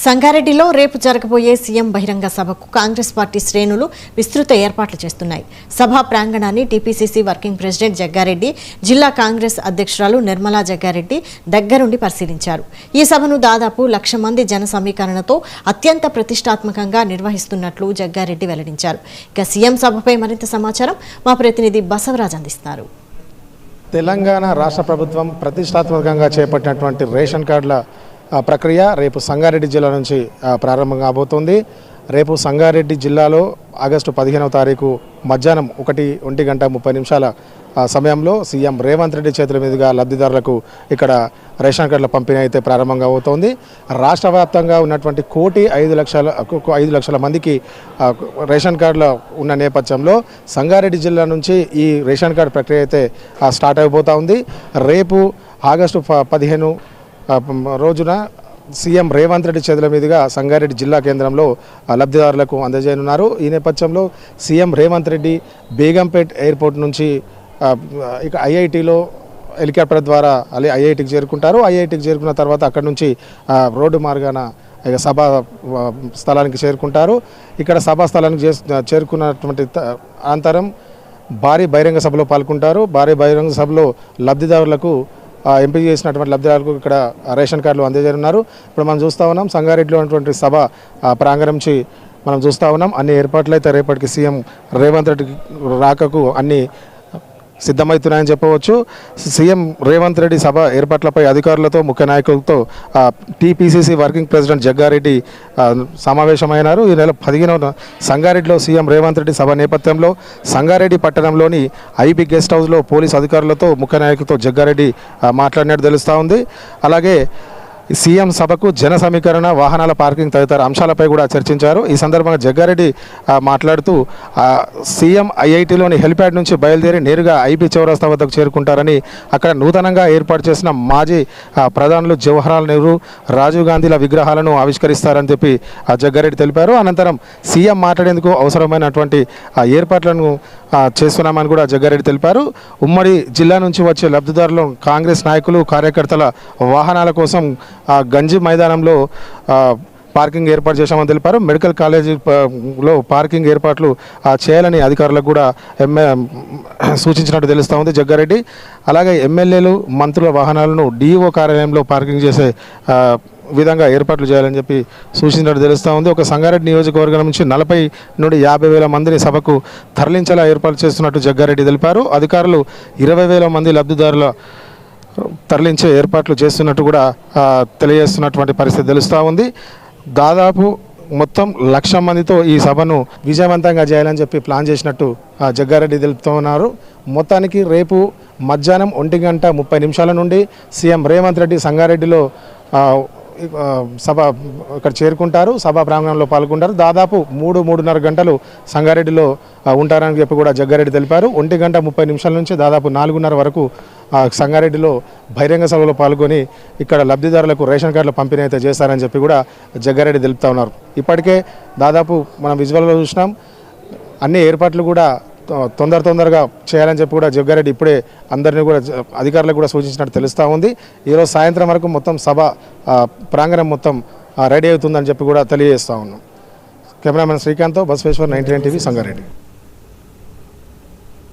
సంగారెడ్డిలో రేపు జరగబోయే సీఎం బహిరంగ సభకు కాంగ్రెస్ పార్టీ శ్రేణులు విస్తృత ఏర్పాట్లు చేస్తున్నాయి. సభా ప్రాంగణాన్ని టీపీసీసీ వర్కింగ్ ప్రెసిడెంట్ జగ్గారెడ్డి, జిల్లా కాంగ్రెస్ అధ్యక్షురాలు నిర్మలా జగ్గారెడ్డి దగ్గరుండి పరిశీలించారు. ఈ సభను దాదాపు 1,00,000 మంది జన సమీకరణతో అత్యంత ప్రతిష్టాత్మకంగా నిర్వహిస్తున్నట్లు జగ్గారెడ్డి వెల్లడించారు. ఇక సీఎం సభపై మరింత సమాచారం మా ప్రతినిధి బసవరాజ్ అందిస్తారు. తెలంగాణ రాష్ట్ర ప్రభుత్వం ప్రతిష్టాత్మకంగా చేపట్టినటువంటి రేషన్ కార్డుల ప్రక్రియ రేపు సంగారెడ్డి జిల్లా నుంచి ప్రారంభం కాబోతోంది. రేపు సంగారెడ్డి జిల్లాలో ఆగస్టు 15వ తారీఖు మధ్యాహ్నం 1:30 సమయంలో సీఎం రేవంత్ రెడ్డి చేతుల మీదుగా లబ్ధిదారులకు ఇక్కడ రేషన్ కార్డుల పంపిణీ అయితే ప్రారంభంగా అవుతోంది. రాష్ట్ర వ్యాప్తంగా ఉన్నటువంటి 1,05,00,000 మందికి రేషన్ కార్డులు ఉన్న నేపథ్యంలో సంగారెడ్డి జిల్లా నుంచి ఈ రేషన్ కార్డు ప్రక్రియ అయితే స్టార్ట్ అయిపోతూ ఉంది. రేపు ఆగస్టు 15 రోజున సీఎం రేవంత్ రెడ్డి చేతుల మీదుగా సంగారెడ్డి జిల్లా కేంద్రంలో లబ్ధిదారులకు అందజేయనున్నారు. ఈ నేపథ్యంలో సీఎం రేవంత్ రెడ్డి బేగంపేట్ ఎయిర్పోర్ట్ నుంచి ఇక ఐఐటీలో హెలికాప్టర్ ద్వారా ఐఐటీకి చేరుకుంటారు. ఐఐటీకి చేరుకున్న తర్వాత అక్కడి నుంచి రోడ్డు మార్గాన ఇక సభా స్థలానికి చేరుకుంటారు. ఇక్కడ సభా స్థలానికి చేరుకున్నటువంటి అనంతరం భారీ బహిరంగ సభలో పాల్గొంటారు. భారీ బహిరంగ సభలో లబ్ధిదారులకు ఎంపిక చేసినటువంటి లబ్ధిదారులకు ఇక్కడ రేషన్ కార్డులు అందజేయనున్నారు. ఇప్పుడు మనం చూస్తూ ఉన్నాం సంగారెడ్డిలో ఉన్నటువంటి సభ ప్రాంగణం నుంచి మనం చూస్తూ ఉన్నాం. అన్ని ఏర్పాట్లు అయితే రేపటికి సీఎం రేవంత్ రెడ్డి రాకకు అన్ని సిద్ధమవుతున్నాయని చెప్పవచ్చు. సీఎం రేవంత్ రెడ్డి సభ ఏర్పాట్లపై అధికారులతో ముఖ్య నాయకులతో టీపీసీసీ వర్కింగ్ ప్రెసిడెంట్ జగ్గారెడ్డి సమావేశమైనారు. ఈ నెల 15న సంగారెడ్డిలో సీఎం రేవంత్ రెడ్డి సభ నేపథ్యంలో సంగారెడ్డి పట్టణంలోని ఐబీ గెస్ట్ హౌస్లో పోలీస్ అధికారులతో ముఖ్య నాయకులతో జగ్గారెడ్డి మాట్లాడినట్టు తెలుస్తూ ఉంది. అలాగే సీఎం సభకు జన సమీకరణ, వాహనాల పార్కింగ్ తదితర అంశాలపై కూడా చర్చించారు. ఈ సందర్భంగా జగ్గారెడ్డి మాట్లాడుతూ సీఎం ఐఐటీలోని హెలిప్యాడ్ నుంచి బయలుదేరి నేరుగా ఐబీ చౌరస్తా వద్దకు చేరుకుంటారని, అక్కడ నూతనంగా ఏర్పాటు చేసిన మాజీ ప్రధానులు జవహర్లాల్ నెహ్రూ, రాజీవ్ గాంధీల విగ్రహాలను ఆవిష్కరిస్తారని చెప్పి జగ్గారెడ్డి తెలిపారు. అనంతరం సీఎం మాట్లాడేందుకు అవసరమైనటువంటి ఏర్పాట్లను చేస్తున్నామని కూడా జగ్గారెడ్డి తెలిపారు. ఉమ్మడి జిల్లా నుంచి వచ్చే లబ్ధిదారులు కాంగ్రెస్ నాయకులు, కార్యకర్తల వాహనాల కోసం గంజి మైదానంలో పార్కింగ్ ఏర్పాటు చేశామని తెలిపారు. మెడికల్ కాలేజీలో పార్కింగ్ ఏర్పాట్లు చేయాలని అధికారులకు కూడా సూచించినట్టు తెలుస్తూ ఉంది జగ్గారెడ్డి. అలాగే ఎమ్మెల్యేలు, మంత్రుల వాహనాలను డిఈఓ కార్యాలయంలో పార్కింగ్ చేసే విధంగా ఏర్పాట్లు చేయాలని చెప్పి సూచించినట్టు తెలుస్తూ ఉంది. ఒక సంగారెడ్డి నియోజకవర్గం నుంచి 40 నుండి 50,000 మందిని సభకు తరలించేలా ఏర్పాటు చేస్తున్నట్టు జగ్గారెడ్డి తెలిపారు. అధికారులు 20,000 మంది లబ్ధిదారుల తరలించే ఏర్పాట్లు చేస్తున్నట్టు కూడా తెలియజేస్తున్నటువంటి పరిస్థితి తెలుస్తూ ఉంది. దాదాపు మొత్తం 1,00,000 మందితో ఈ సభను విజయవంతంగా చేయాలని చెప్పి ప్లాన్ చేసినట్టు జగ్గారెడ్డి తెలుపుతూ ఉన్నారు. మొత్తానికి రేపు మధ్యాహ్నం 1:30 నుండి సీఎం రేవంత్ రెడ్డి సంగారెడ్డిలో సభ ఇక్కడ చేరుకుంటారు. సభా ప్రాంగణంలో పాల్గొంటారు. దాదాపు 3-3.5 గంటలు సంగారెడ్డిలో ఉంటారని చెప్పి కూడా జగ్గారెడ్డి తెలిపారు. 1:30 నుంచి దాదాపు 4:30 వరకు సంగారెడ్డిలో బహిరంగ సభలో పాల్గొని ఇక్కడ లబ్ధిదారులకు రేషన్ కార్డుల పంపిణీ అయితే చేస్తారని చెప్పి కూడా జగ్గారెడ్డి తెలుపుతూ ఉన్నారు. ఇప్పటికే దాదాపు మనం విజువల్లో చూసినాం. అన్ని ఏర్పాట్లు కూడా తొందరగా చేయాలని చెప్పి కూడా జగ్గారెడ్డి ఇప్పుడే అందరినీ కూడా అధికారులకు కూడా సూచించినట్టు తెలుస్తూ ఉంది. ఈరోజు సాయంత్రం వరకు మొత్తం సభ ప్రాంగణం మొత్తం రెడీ అవుతుందని చెప్పి కూడా తెలియజేస్తూ ఉన్నాం. కెమెరామెన్ శ్రీకాంత్తో బసవేశ్వర్, 99 టీవీ, సంగారెడ్డి.